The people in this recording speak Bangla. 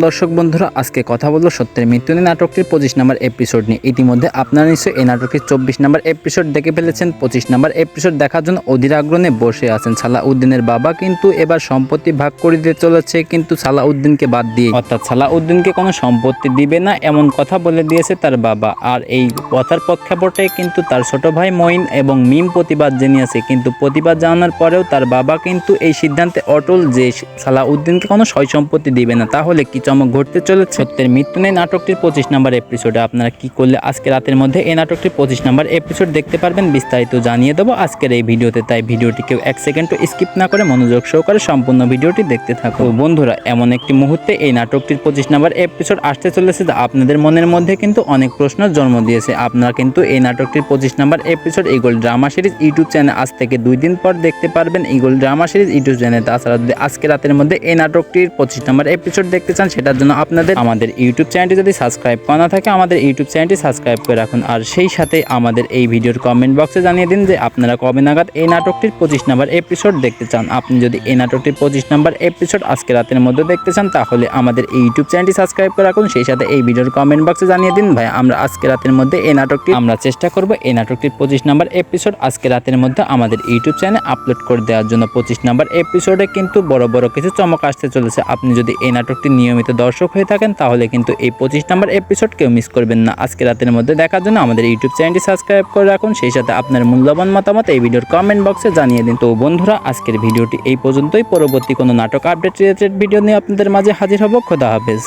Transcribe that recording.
দর্শক বন্ধুরা, আজকে কথা বলবো সত্যের মৃত্যু নিয়ে নাটকটির 25 নম্বর এপিসোড নিয়ে। ইতিমধ্যে আপনারা নিশ্চয়ই এই নাটকটির 24 নম্বর এপিসোড দেখে ফেলেছেন। 25 নম্বর এপিসোড দেখার জন্য অধীর আগ্রহে বসে আছেন। সালাউদ্দিনের বাবা কিন্তু এবার সম্পত্তি ভাগ করে দিতে চলেছে, কিন্তু সালাউদ্দিনকে বাদ দিয়ে, অর্থাৎ সালাউদ্দিনকে কোনো সম্পত্তি দিবে না এমন কথা বলে দিয়েছে তার বাবা। আর এই কথার প্রেক্ষাপটে কিন্তু তার ছোট ভাই মঈন এবং মিম প্রতিবাদ জানিয়েছে, কিন্তু প্রতিবাদ জানানোর পরেও তার বাবা কিন্তু এই সিদ্ধান্তে অটল যে সালাউদ্দিনকে কোনো সয় সম্পত্তি দিবে না। তাহলে কি চমক ঘটতে চলেছে সত্যের মৃত্যু নেই নাটকটির 25 নম্বর এপিসোডে। আপনারা কি করলে আজকে রাতের মধ্যে এই নাটকটির 25 নম্বর এপিসোড দেখতে পারবেন, বিস্তারিত জানিয়ে দেবো আজকের এই ভিডিওতে। তাই ভিডিওটি কেউ এক সেকেন্ডও স্কিপ না করে মনোযোগ সহকারে সম্পূর্ণ ভিডিওটি দেখতে থাকো। বন্ধুরা, এমন একটি মুহূর্তে এই নাটকটির 25 নম্বর এপিসোড আসতে চলেছে যা আপনাদের মনের মধ্যে কিন্তু অনেক প্রশ্ন জন্ম দিয়েছে। আপনারা কিন্তু এই নাটকটির 25 নম্বর episode Eagle drama series YouTube channel আজ থেকে 2 দিন পর দেখতে পারবেন। Eagle drama series YouTube channel. তাছাড়া যদি আজকে রাতের মধ্যে এই নাটকটির 25 নম্বর এপিসোড দেখতে চান, সেটার জন্য আপনাদের আমাদের ইউটিউব চ্যানেলটি যদি সাবস্ক্রাইব করা না থাকে, আমাদের ইউটিউব চ্যানেলটি সাবস্ক্রাইব করে রাখুন। আর সেই সাথে আমাদের এই ভিডিওর কমেন্ট বক্সে জানিয়ে দিন যে আপনারা কবে নাগাদ এই নাটকটির 25 নম্বর এপিসোড দেখতে চান। আপনি যদি এই নাটকটির 25 নম্বর এপিসোড আজকে রাতের মধ্যে দেখতে চান, তাহলে আমাদের এই ইউটিউব চ্যানেলটি সাবস্ক্রাইব করে রাখুন। সেই সাথে এই ভিডিওর কমেন্ট বক্সে জানিয়ে দিন ভাই আমরা আজকে রাতের মধ্যে এই নাটকটি আমরা চেষ্টা করব এই নাটকটির 25 নম্বর এপিসোড আজকে রাতের মধ্যে আমাদের ইউটিউব চ্যানেলে আপলোড করে দেওয়ার জন্য। 25 নম্বর এপিসোডে কিন্তু বড় বড় কিছু চমক আসতে চলেছে। আপনি যদি এই নাটকটি নিয়মিত দর্শক হয়ে থাকেন, তাহলে কিন্তু এই 25 নম্বর এপিসোড কেউ মিস করবেন না। আজকে রাতের মধ্যে দেখার জন্য আমাদের ইউটিউব চ্যানেলটি সাবস্ক্রাইব করে রাখুন। সেই সাথে আপনার মূল্যবান মতামত এই ভিডিওর কমেন্ট বক্সে জানিয়ে দিন। তো বন্ধুরা, আজকের ভিডিওটি এই পর্যন্তই। পরবর্তী কোনো নাটক আপডেট রিলেটেড ভিডিও নিয়ে আপনাদের মাঝে হাজির হব। খোদা হাফেজ।